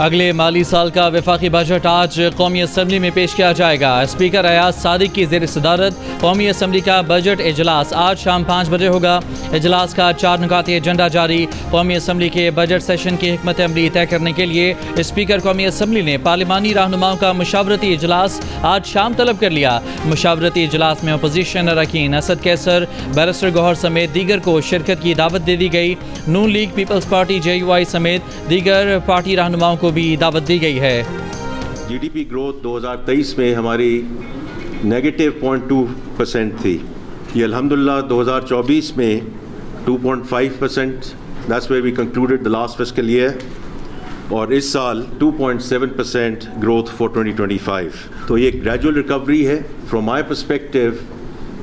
अगले माली साल का वफाकी बजट आज कौमी असम्बली में पेश किया जाएगा। स्पीकर अयाज सादिक की ज़ेर सदारत कौमी असम्बली का बजट इजलास आज शाम 5 बजे होगा। इजलास का 4 नुकाती एजेंडा जारी। कौमी असम्बली के बजट सेशन की हिकमत अमली तय करने के लिए स्पीकर कौमी असम्बली ने पार्लिमानी रहनुमाओं का मुशावरती इजलास आज शाम तलब कर लिया। मुशावरती इजलास में अपोजिशन अरकान असद कैसर, बैरिस्टर गौहर समेत दीगर को शिरकत की दावत दे दी गई। नून लीग, पीपल्स पार्टी, JUI समेत दीगर पार्टी रहनुमाओं को भी दावत दी गई है। GDP ग्रोथ 2023 में हमारी -0.2% थी। ये अल्हम्दुलिल्लाह 2024 में 2.5%, that's where we concluded the last fiscal year, और इस साल 2.7% ग्रोथ फॉर 2025। तो ये ग्रेजुअल रिकवरी है। From my perspective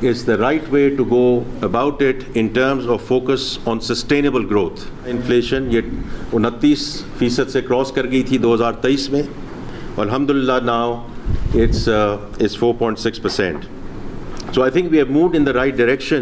is the right way to go about it in terms of focus on sustainable growth. Inflation ये 29% से cross कर गई थी 2023 में, और alhamdulillah now it's 4.6%. So I think we have moved in the right direction.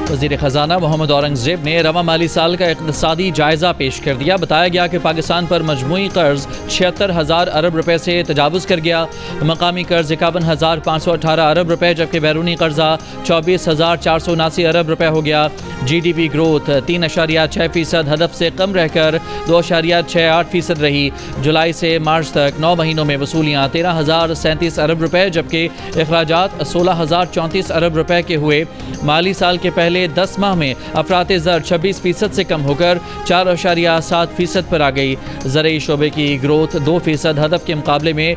वज़ीर ख़जाना मोहम्मद औरंगज़ेब ने रवा माली साल का इक़्तिसादी जायज़ा पेश कर दिया। बताया गया कि पाकिस्तान पर मजमूई कर्ज़ 76,000 अरब रुपए से तजावुज़ कर गया। मकामी कर्ज़ 51,518 अरब रुपए, जबकि बैरूनी कर्जा 24,479 अरब रुपए हो गया। GDP ग्रोथ 3.6% हदफ से कम रहकर 2.68% रही। जुलाई से मार्च तक 9 महीनों में वसूलियाँ 13,037 अरब रुपए, जबकि अखराजात 16,034 अरब रुपए के हुए। माली साल के पहले 10 माह में अफराते ज़र 26% से कम होकर 4.7% पर आ गई। ज़रई शोबे की ग्रोथ 2% हदफ के मुकाबले में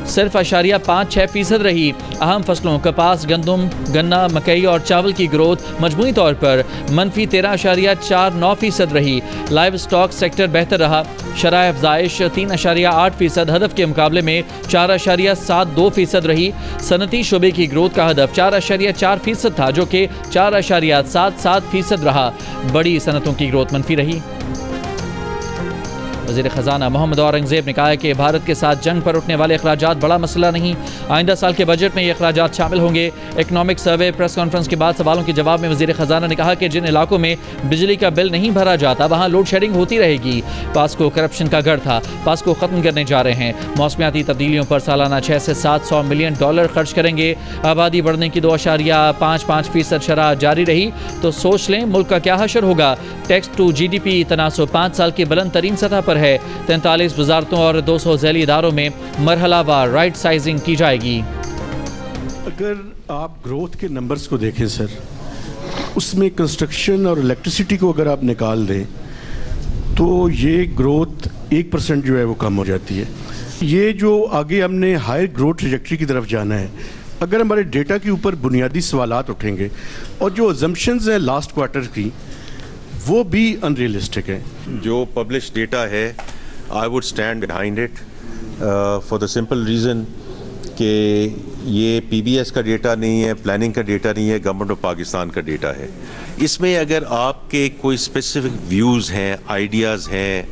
सिर्फ 0.56% रही। अहम फसलों कपास, गंदम, गन्ना, मकई और चावल की ग्रोथ मजमूई तौर पर -13.49% रही। लाइव स्टॉक सेक्टर बेहतर रहा। शरह अफजाइश 3.8% हदफ के मुकाबले में 4.72% रही। सनती शोबे की ग्रोथ का हदफ 4.4% था, जो कि 4.77% रहा। बड़ी सनतों की ग्रोथ मनफी रही। वज़ीर ख़जाना मोहम्मद औरंगज़ेब ने कहा है कि भारत के साथ जंग पर उठने वाले अखराजात बड़ा मसला नहीं। आइंदा साल के बजट में ये अखराजात शामिल होंगे। इकनॉमिक सर्वे प्रेस कॉन्फ्रेंस के बाद सवालों के जवाब में वज़ीर ख़जाना ने कहा कि जिन इलाकों में बिजली का बिल नहीं भरा जाता वहाँ लोड शेडिंग होती रहेगी। पास्को करप्शन का गढ़ था, पास्को ख़त्म करने जा रहे हैं। मौसमियाती तब्दीलियों पर सालाना 6 से 700 मिलियन डॉलर खर्च करेंगे। आबादी बढ़ने की 2.55% शरह जारी रही तो सोच लें मुल्क का क्या हशर होगा। टैक्स टू GDP तनासुब 5 साल की बुलंद तरीन सतह पर है। 43 वजारतों और 200 ज़ैली इदारों में मरहलावार राइट साइजिंग की जाएगी। अगर आप ग्रोथ के नंबर्स को देखें सर, उसमें कंस्ट्रक्शन और इलेक्ट्रिसिटी को अगर आप निकाल दें तो ये ग्रोथ 1% जो है वो कम हो जाती है। ये जो आगे हमने हायर ग्रोथ ट्रैजेक्टरी की तरफ जाना है, अगर हमारे डेटा के ऊपर बुनियादी सवालात उठेंगे और जो अजम्पशंस हैं लास्ट क्वार्टर की वो भी अनरियलिस्टिक है। जो पब्लिश डेटा है, I would stand behind it for the simple reason कि ये PBS का डेटा नहीं है, प्लानिंग का डेटा नहीं है, गवर्नमेंट ऑफ पाकिस्तान का डेटा है। इसमें अगर आपके कोई स्पेसिफिक व्यूज़ हैं, आइडियाज़ हैं,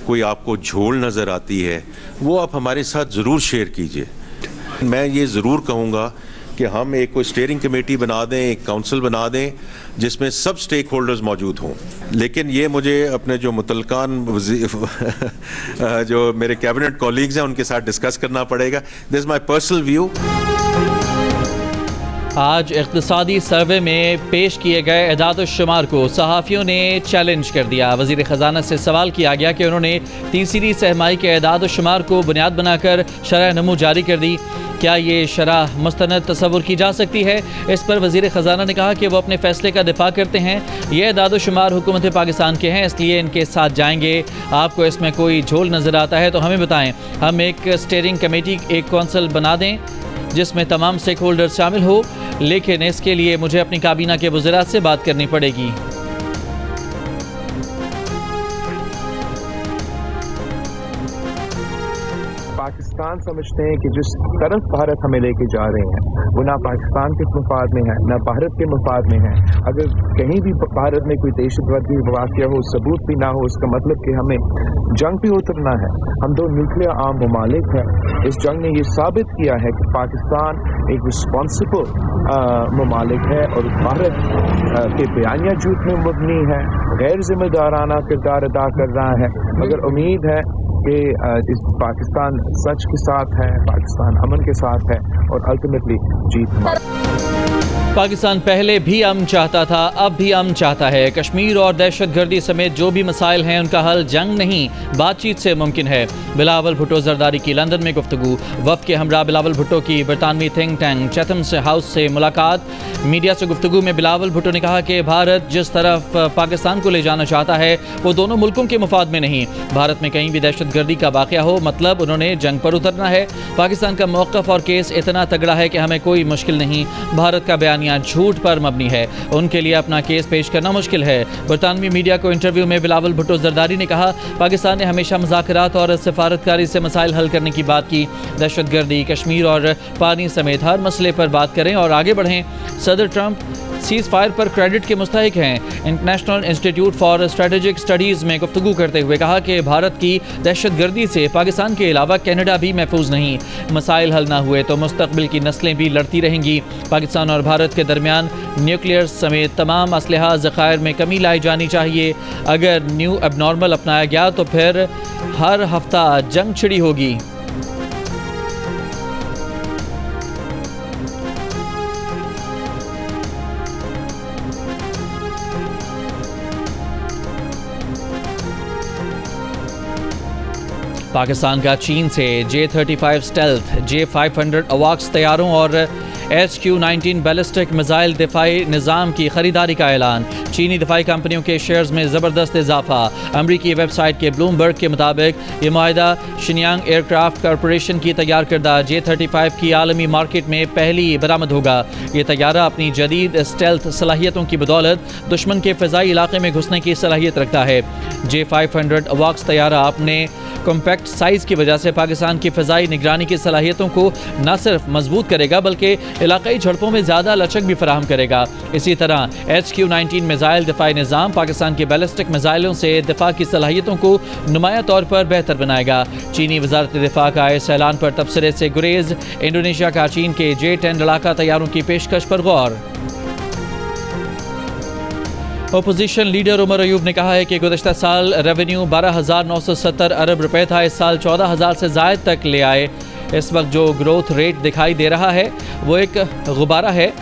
कोई आपको झोल नज़र आती है, वो आप हमारे साथ ज़रूर शेयर कीजिए। मैं ये ज़रूर कहूँगा कि हम एक कोई स्टीयरिंग कमेटी बना दें, एक काउंसिल बना दें जिसमें सब स्टेक होल्डर्स मौजूद हों। लेकिन ये मुझे अपने जो मुतलकान जो मेरे कैबिनेट कॉलीग्स हैं उनके साथ डिस्कस करना पड़ेगा। This is my personal view. आज इक़्तिसादी सर्वे में पेश किए गए एदाद-उश-शुमार को सहाफ़ियों ने चैलेंज कर दिया। वज़ीर ख़जाना से सवाल किया गया कि उन्होंने तीसरी सहमाई के एदाद-उश-शुमार को बुनियाद बनाकर शरह नमू जारी कर दी। क्या ये शरह मुस्तनद तस्वुर की जा सकती है? इस पर वज़ीर ख़जाना ने कहा कि वो अपने फ़ैसले का दिफा करते हैं। ये एदाद-उश-शुमार हुकूमत पाकिस्तान के हैं, इसलिए इनके साथ जाएंगे। आपको इसमें कोई झोल नज़र आता है तो हमें बताएं। हम एक स्टीयरिंग कमेटी, एक कौंसल बना दें जिसमें तमाम स्टेक होल्डर्स शामिल हो, लेकिन इसके लिए मुझे अपनी काबीना के वज़रात से बात करनी पड़ेगी। पाकिस्तान पाकिस्तान समझते हैं कि जिस तरफ भारत हमें लेके जा रहे हैं वो ना पाकिस्तान के मफाद में है ना भारत के मफाद में है। अगर कहीं भी भारत में कोई दहशतगर्दी वाक़या हो, सबूत भी ना हो, इसका मतलब कि हमें जंग पे उतरना है। हम दो न्यूक्लियर आर्म ममालिक हैं। इस जंग ने ये साबित किया है कि पाकिस्तान एक रिस्पॉन्सिबल ममालिक है और भारत के बयानिया झूठ में मुबनी है, गैर जिम्मेदाराना किरदार अदा कर रहा है। मगर उम्मीद है कि इस पाकिस्तान सच के साथ है, पाकिस्तान अमन के साथ है और अल्टीमेटली जीत हमारी। पाकिस्तान पहले भी अमन चाहता था, अब भी अमन चाहता है। कश्मीर और दहशतगर्दी समेत जो भी मसाइल हैं उनका हल जंग नहीं बातचीत से मुमकिन है। बिलावल भुट्टो जरदारी की लंदन में गुफ्तगू। वफ़द के हमरा बिलावल भुट्टो की बरतानवी थिंक टैंक चैथम हाउस से मुलाकात। मीडिया से गुफ्तगू में बिलावल भुट्टो ने कहा कि भारत जिस तरफ पाकिस्तान को ले जाना चाहता है वो दोनों मुल्कों के मुफाद में नहीं। भारत में कहीं भी दहशतगर्दी का वाक़या हो मतलब उन्होंने जंग पर उतरना है। पाकिस्तान का मौक़िफ़ और केस इतना तगड़ा है कि हमें कोई मुश्किल नहीं। भारत का बयानिया झूठ पर मबनी है, उनके लिए अपना केस पेश करना मुश्किल है। बरतानवी मीडिया को इंटरव्यू में बिलावल भुट्टो जरदारी ने कहा, पाकिस्तान ने हमेशा मुज़ाकरात और सफारतकारी से मसाइल हल करने की बात की। दहशतगर्दी, कश्मीर और पानी समेत हर मसले पर बात करें और आगे बढ़ें। सदर ट्रंप सीज़ फायर पर क्रेडिट के मुस्तहिक हैं। International institute for strategic studies में गुफ्तगू करते हुए कहा कि भारत की दहशतगर्दी से पाकिस्तान के अलावा कनाडा भी महफूज नहीं। मसाइल हल ना हुए तो मुस्तकबिल की नस्लें भी लड़ती रहेंगी। पाकिस्तान और भारत के दरमियान न्यूक्लियर समेत तमाम असलहा ज़खायर में कमी लाई जानी चाहिए। अगर न्यू एबनॉर्मल अपनाया गया तो फिर हर हफ्ता जंग छिड़ी होगी। पाकिस्तान का चीन से J-35 स्टेल्थ, J-500 अवाक्स तैयारों और SQ-19 बैलिस्टिक मिसाइल दिफाई निज़ाम की खरीदारी का ऐलान। चीनी दिफाई कंपनियों के शेयर्स में ज़बरदस्त इजाफा। अमरीकी वेबसाइट के ब्लूमबर्ग के मुताबिक ये माहिदा शिनयांग एयरक्राफ्ट कॉरपोरेशन की तैयार करदा J-35 की आलमी मार्केट में पहली बरामद होगा। ये तैयारा अपनी जदीद स्टेल्थ सलाहियतों की बदौलत दुश्मन के फ़िज़ाई इलाके में घुसने की सलाहियत रखता है। J-500 अवाक्स तैयारा अपने कॉम्पैक्ट साइज़ की वजह से पाकिस्तान की फ़िज़ाई निगरानी की सलाहियतों को न सिर्फ मजबूत करेगा बल्कि इलाकाई झड़पों में ज़्यादा लचक भी फराहम करेगा। इसी तरह SQ-19 मिसाइल दिफाई निज़ाम पाकिस्तान के बैलिस्टिक मिसाइलों से दिफा की सलाहियतों को नुमाया तौर पर बेहतर बनाएगा। चीनी वज़ारत दिफा का इस ऐलान पर तबसरे से गुरेज। इंडोनेशिया का चीन के J-10 लड़ाका तैयारों की पेशकश पर गौर। अपोजिशन लीडर उमर अयूब ने कहा है कि गुज़श्ता साल रेवेन्यू 12,970 अरब रुपए था, इस साल 14,000 से ज़ायद तक ले आए। इस वक्त जो ग्रोथ रेट दिखाई दे रहा है वो एक गुब्बारा है।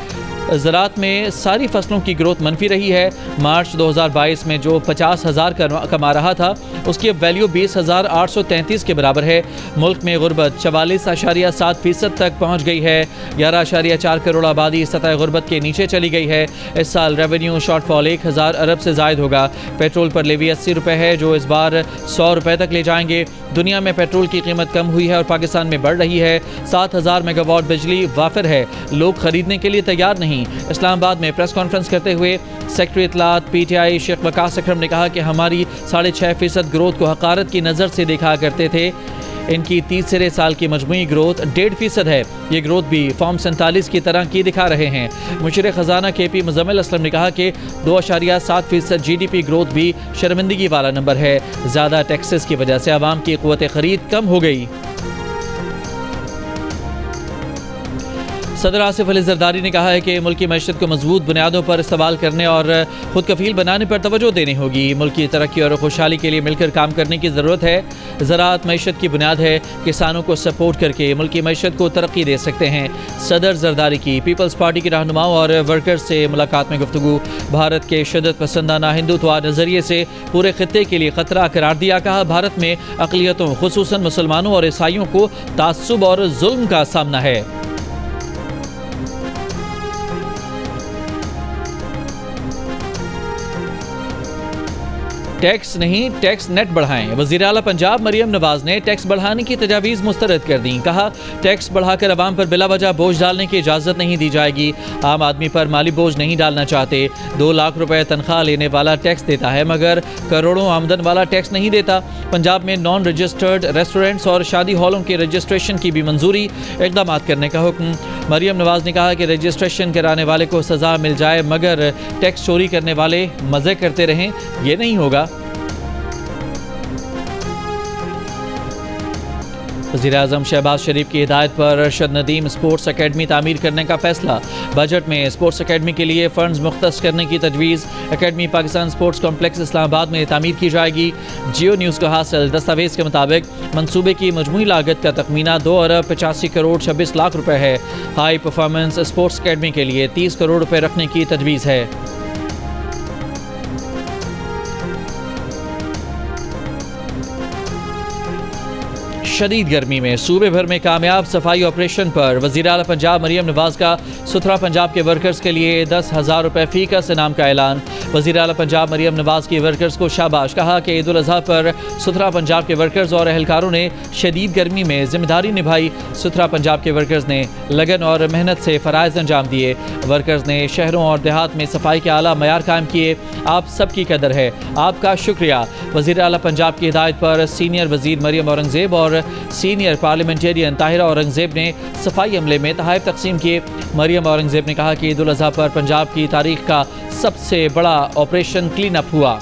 ज़राअत में सारी फसलों की ग्रोथ मनफी रही है। मार्च 2022 में जो 50,000 कमा रहा था उसकी अब वैल्यू 20,833 के बराबर है। मुल्क में गुर्बत 44.7% तक पहुँच गई है। 11.4 करोड़ आबादी सतह गुर्बत के नीचे चली गई है। इस साल रेवेन्यू शॉर्टफॉल 1,000 अरब से ज़ायद होगा। पेट्रोल पर लेवी 80 रुपये है जो इस बार 100 रुपये तक ले जाएंगे। दुनिया में पेट्रोल की कीमत कम हुई है और पाकिस्तान में बढ़ रही है। 7,000 मेगावाट बिजली वाफिर है, लोग खरीदने के लिए तैयार नहीं। इस्लामाबाद में प्रेस कॉन्फ्रेंस करते हुए सेक्रेटरी इत्तलात PTI शेख वकास अकरम ने कहा कि हमारी 6.5% ग्रोथ को हकारत की नज़र से देखा करते थे। इनकी तीसरे साल की मजमूई ग्रोथ 1.5% है। ये ग्रोथ भी फॉर्म 47 की तरह की दिखा रहे हैं। मुशीर ख़जाना KP मुज़म्मिल असलम ने कहा कि 2.7% GDP ग्रोथ भी शर्मिंदगी वाला नंबर है। ज़्यादा टैक्सेस की वजह से आवाम की क़ुव्वत ख़रीद कम हो गई। सदर आसिफ अली जरदारी ने कहा है कि मुल्क की मईशत को मजबूत बुनियादों पर इस्तेमाल करने और खुद कफील बनाने पर तवज्जो देनी होगी। मुल्क की तरक्की और खुशहाली के लिए मिलकर काम करने की ज़रूरत है। ज़राअत मईशत की बुनियाद है। किसानों को सपोर्ट करके मुल्क की मईशत को तरक्की दे सकते हैं। सदर जरदारी की पीपल्स पार्टी के रहनुमाओं और वर्कर्स से मुलाकात में गुफ्तगू। भारत के शिद्दत पसंदाना हिंदुत्व नज़रिए से पूरे खित्ते के लिए ख़तरा करार दिया। कहा भारत में अक़लियतों खुसूसन मुसलमानों और ईसाइयों को तासुब और जुल्म का सामना है। टैक्स नहीं, टैक्स नेट बढ़ाएं। वज़ीर आला पंजाब मरियम नवाज ने टैक्स बढ़ाने की तजावीज़ मुस्तरद कर दी। कहा, टैक्स बढ़ाकर अवाम पर बिला वजह बोझ डालने की इजाज़त नहीं दी जाएगी। आम आदमी पर माली बोझ नहीं डालना चाहते। 2 लाख रुपए तनख्वाह लेने वाला टैक्स देता है मगर करोड़ों आमदन वाला टैक्स नहीं देता। पंजाब में नॉन रजिस्टर्ड रेस्टोरेंट्स और शादी हॉलों के रजिस्ट्रेशन की भी मंजूरी, इक़दाम करने का हुक्म। मरियम नवाज ने कहा कि रजिस्ट्रेशन कराने वाले को सज़ा मिल जाए मगर टैक्स चोरी करने वाले मज़े करते रहें, ये नहीं होगा। वज़ीर-ए-आज़म शहबाज शरीफ की हिदायत पर अरशद नदीम स्पोर्ट्स अकेडमी तामीर करने का फैसला। बजट में स्पोर्ट्स अकेडमी के लिए फ़ंड्स मुख्तस करने की तजवीज़। Academy Pakistan sports complex Islamabad में तामीर की जाएगी। जियो न्यूज़ को हासिल दस्तावेज़ के मुताबिक मनसूबे की मजमूई लागत का तखमीना 2 अरब 85 करोड़ 26 लाख रुपए है। हाई परफॉर्मेंस स्पोर्ट्स अकेडमी के लिए 30 करोड़ रुपए रखने की तजवीज़ है। शदीद गर्मी में सूबे भर में कामयाब सफाई ऑपरेशन पर वज़ीर आला पंजाब मरियम नवाज का सुथरा पंजाब के वर्कर्स के लिए 10,000 रुपए फ़ी का इनाम का ऐलान। वज़ीर आला पंजाब मरियम नवाज की वर्कर्स को शाबाश। कहा कि ईद उल अज़हा पर सुथरा पंजाब के वर्कर्स और एहलकारों ने शदीद गर्मी में जिम्मेदारी निभाई। सुथरा पंजाब के वर्कर्स ने लगन और मेहनत से फ़राइज़ अंजाम दिए। वर्कर्स ने शहरों और देहात में सफाई के आला मयार कायम किए। आप सबकी कदर है, आपका शुक्रिया। वज़ीर आला पंजाब की हिदायत पर सीनियर वज़ीर मरियम औरंगज़ेब और सीनियर पार्लियामेंटेरियन ताहिरा औरंगज़ेब ने सफाई अमले में तोहफ़े तकसीम किए। मरियम औरंगज़ेब ने कहा कि ईद उल अज़हा पर पंजाब की तारीख का सबसे बड़ा ऑपरेशन क्लीन अप हुआ।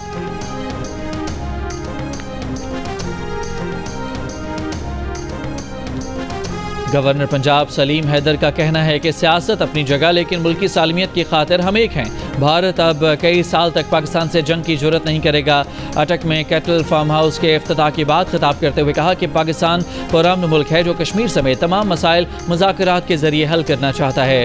गवर्नर पंजाब सलीम हैदर का कहना है कि सियासत अपनी जगह लेकिन मुल्की सालमियत की खातिर हम एक हैं। भारत अब कई साल तक पाकिस्तान से जंग की जरूरत नहीं करेगा। अटक में कैटल फार्म हाउस के इफ्तिताह के बाद खिताब करते हुए कहा कि पाकिस्तान पुरअमन मुल्क है जो कश्मीर समेत तमाम मसाइल मुज़ाकरात के जरिए हल करना चाहता है।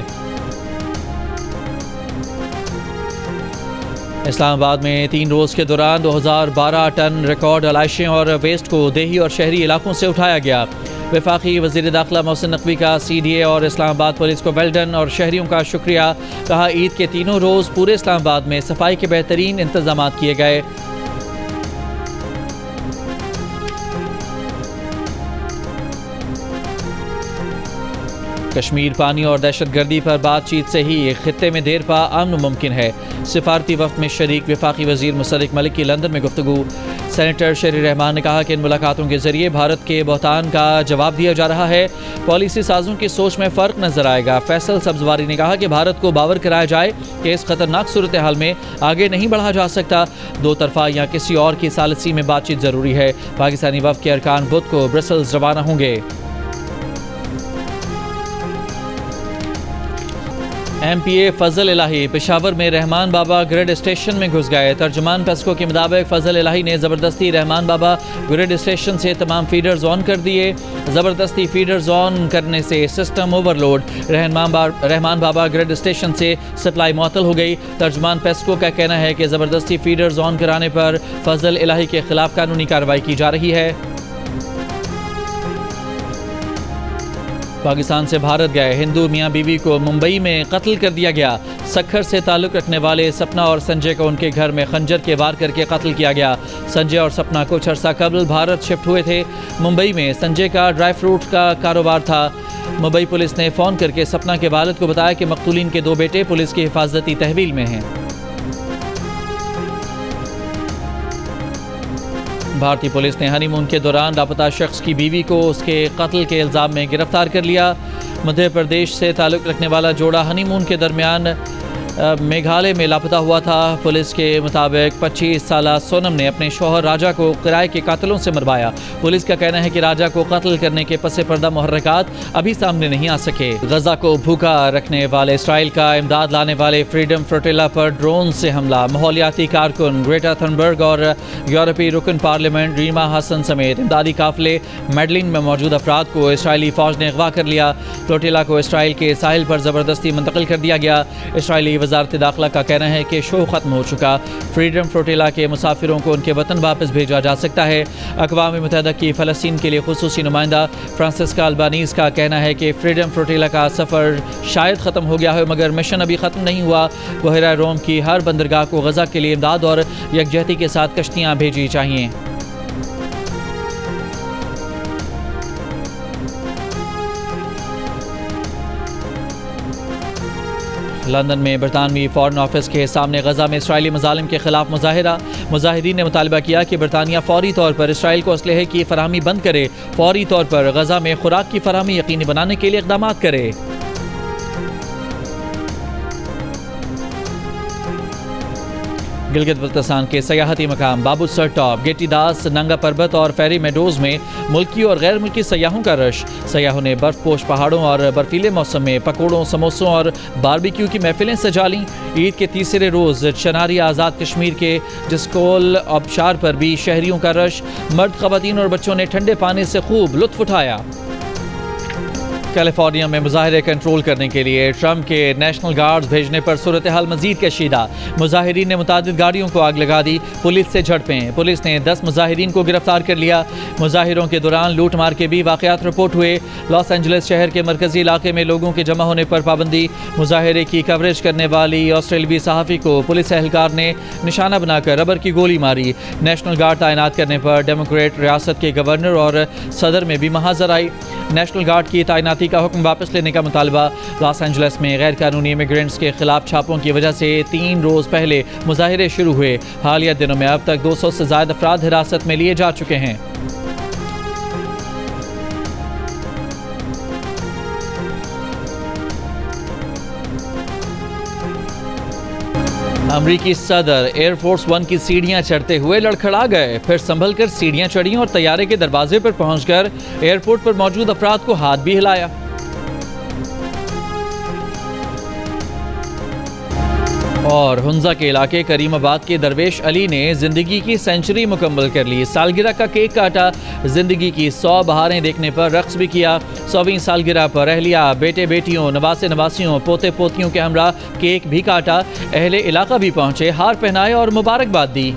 इस्लामाबाद में 3 रोज़ के दौरान 2012 टन रिकॉर्ड अलाइशें और वेस्ट को देही और शहरी इलाकों से उठाया गया। वफाकी वज़ीर दाखिला मोहसिन नकवी का CDA और इस्लामाबाद पुलिस को वेल्डन और शहरियों का शुक्रिया। कहा, ईद के तीनों रोज़ पूरे इस्लामाबाद में सफाई के बेहतरीन इंतजाम किए गए। कश्मीर पानी और दहशतगर्दी पर बातचीत से ही खित्ते में देर पा अमन मुमकिन है। सिफारती वक्त में शरीक वफाकी वज़ीर मुसर्रिक मलिक की लंदन में गुफ्तगू। सेनेटर शरीर रहमान ने कहा कि इन मुलाकातों के जरिए भारत के बहतान का जवाब दिया जा रहा है। पॉलिसी साजों की सोच में फ़र्क नजर आएगा। फैसल सब्जवारी ने कहा कि भारत को बावर कराया जाए कि इस खतरनाक सूरत हाल में आगे नहीं बढ़ा जा सकता। 2 तरफा या किसी और की सालिसी में बातचीत ज़रूरी है। पाकिस्तानी वफ़द के अरकान बुध को ब्रसल्स रवाना होंगे। MPA फजल इलाही पेशावर में रहमान बाबा ग्रिड स्टेशन में घुस गए। तर्जुमान पेस्को के मुताबिक फजल इलाही ने ज़बरदस्ती रहमान बाबा ग्रिड स्टेशन से तमाम फीडर्स ऑन कर दिए। ज़बरदस्ती फीडर्स ऑन करने से सिस्टम ओवरलोड। रहमान बाबा ग्रिड स्टेशन से सप्लाई मुअत्तल हो गई। तर्जुमान पेस्को का कहना है कि ज़बरदस्ती फीडर्स ऑन कराने पर फजल इलाही के खिलाफ कानूनी कार्रवाई की जा रही है। पाकिस्तान से भारत गए हिंदू मियाँ बीवी को मुंबई में कत्ल कर दिया गया। सक्खर से ताल्लुक़ रखने वाले सपना और संजय को उनके घर में खंजर के वार करके कत्ल किया गया। संजय और सपना कुछ अर्सा कबल भारत शिफ्ट हुए थे। मुंबई में संजय का ड्राई फ्रूट का कारोबार था। मुंबई पुलिस ने फ़ोन करके सपना के वालिद को बताया कि मक़तूलीन के 2 बेटे पुलिस की हिफाजती तहवील में हैं। भारतीय पुलिस ने हनीमून के दौरान लापता शख्स की बीवी को उसके कत्ल के इल्ज़ाम में गिरफ्तार कर लिया। मध्य प्रदेश से ताल्लुक़ रखने वाला जोड़ा हनीमून के दरमियान मेघालय में लापता हुआ था। पुलिस के मुताबिक 25 साला सोनम ने अपने शौहर राजा को किराए के कातिलों से मरवाया। पुलिस का कहना है कि राजा को कत्ल करने के पसे पर्दा मुहर्रकात अभी सामने नहीं आ सके। गजा को भूखा रखने वाले इसराइल का इमदाद लाने वाले फ्रीडम फ्लोटिला पर ड्रोन से हमला। माहौलियाती कारकुन ग्रेटा थनबर्ग और यूरोपीय रुकन पार्लियामेंट रीमा हसन समेत इमदादी काफिले मेडलिन में मौजूद अफराद को इसराइली फ़ौज ने अगवा कर लिया। फ्लोटिला को इसराइल के साहिल पर ज़बरदस्ती मुंतकिल कर दिया गया। इसराइली वजारत दाखिला का कहना है कि शो ख़त्म हो चुका। फ्रीडम फ्लोटिला के मुसाफिरों को उनके वतन वापस भेजा जा सकता है। अक़वाम मुत्तहिदा की फ़लस्तीन के लिए खुसूसी नुमाइंदा फ्रांसिस्का अल्बानीज़ का कहना है कि फ्रीडम फ्लोटिला का सफ़र शायद ख़त्म हो गया है, मगर मिशन अभी ख़त्म नहीं हुआ। बहरा रोम की हर बंदरगाह को गज़ा के लिए इमदाद और यकजहती के साथ कश्तियाँ भेजी चाहिए। लंदन में बरतानवी फ़ॉरेन ऑफिस के सामने गज़ा में इसराइली मज़ालिम के खिलाफ मुजाहिरा। मुजाहिदीन ने मुतालबा किया कि बरतानिया फ़ौरी तौर पर इसराइल को असलहे की फराहमी बंद करे, फ़ौरी तौर पर गज़ा में खुराक की फराहमी यकीनी बनाने के लिए इक़दाम करे। गिलगित बल्तिस्तान के सयाहती मकाम बाबू सर टॉप, गेटी दास, नंगा पर्वत और फेरी मेडोज में मुल्की और गैर मुल्की सयाहों का रश। सयाहों ने बर्फपोश पहाड़ों और बर्फीले मौसम में पकौड़ों, समोसों और बारबेक्यू की महफिलें सजा लीं। ईद के तीसरे रोज़ चनारी आज़ाद कश्मीर के जिस्कोल आबशार पर भी शहरियों का रश। मर्द, ख़वातीन और बच्चों ने ठंडे पानी से खूब लुत्फ़ उठाया। कैलिफोर्निया में मुजाहिरे कंट्रोल करने के लिए ट्रंप के नेशनल गार्ड्स भेजने पर सूरत हाल मजीद कशीदा। मुजाहिरीन ने मुतादिद गाड़ियों को आग लगा दी, पुलिस से झड़पें। पुलिस ने 10 मुजाहिरीन को गिरफ्तार कर लिया। मुजाहिरों के दौरान लूट मार के भी वाक़यात रिपोर्ट हुए। लॉस एंजलिस शहर के मरकजी इलाके में लोगों के जमा होने पर पाबंदी। मुजाहिरे की कवरेज करने वाली ऑस्ट्रेलियावी सहाफ़ी को पुलिस एहलकार ने निशाना बनाकर रबर की गोली मारी। नेशनल गार्ड तैनात करने पर डेमोक्रेट रियासत के गवर्नर और सदर में भी महाजर आई। नेशनल गार्ड की तैनाती का हुक्म वापस लेने का मुतालबा। लॉस एंजलिस में गैर कानूनी इमिग्रेंट्स के खिलाफ छापों की वजह से 3 रोज़ पहले मुजाहिरे शुरू हुए। हालिया दिनों में अब तक 200 से ज़्यादा अफराद हिरासत में लिए जा चुके हैं। अमरीकी सदर एयरफोर्स 1 की सीढ़ियां चढ़ते हुए लड़खड़ा गए, फिर संभल कर सीढ़ियां चढ़ी और तैयारे के दरवाजे पर पहुंचकर एयरपोर्ट पर मौजूद अफराद को हाथ भी हिलाया। और हुंजा के इलाके करीमाबाद के दरवेश अली ने जिंदगी की सेंचुरी मुकम्मल कर ली। सालगिरह का केक काटा, जिंदगी की 100 बहारें देखने पर रक्स भी किया। 100वीं सालगिरह पर अहलिया, बेटे बेटियों, नवासे नवासियों, पोते पोतियों के हमरा केक भी काटा। अहले इलाका भी पहुंचे, हार पहनाए और मुबारकबाद दी।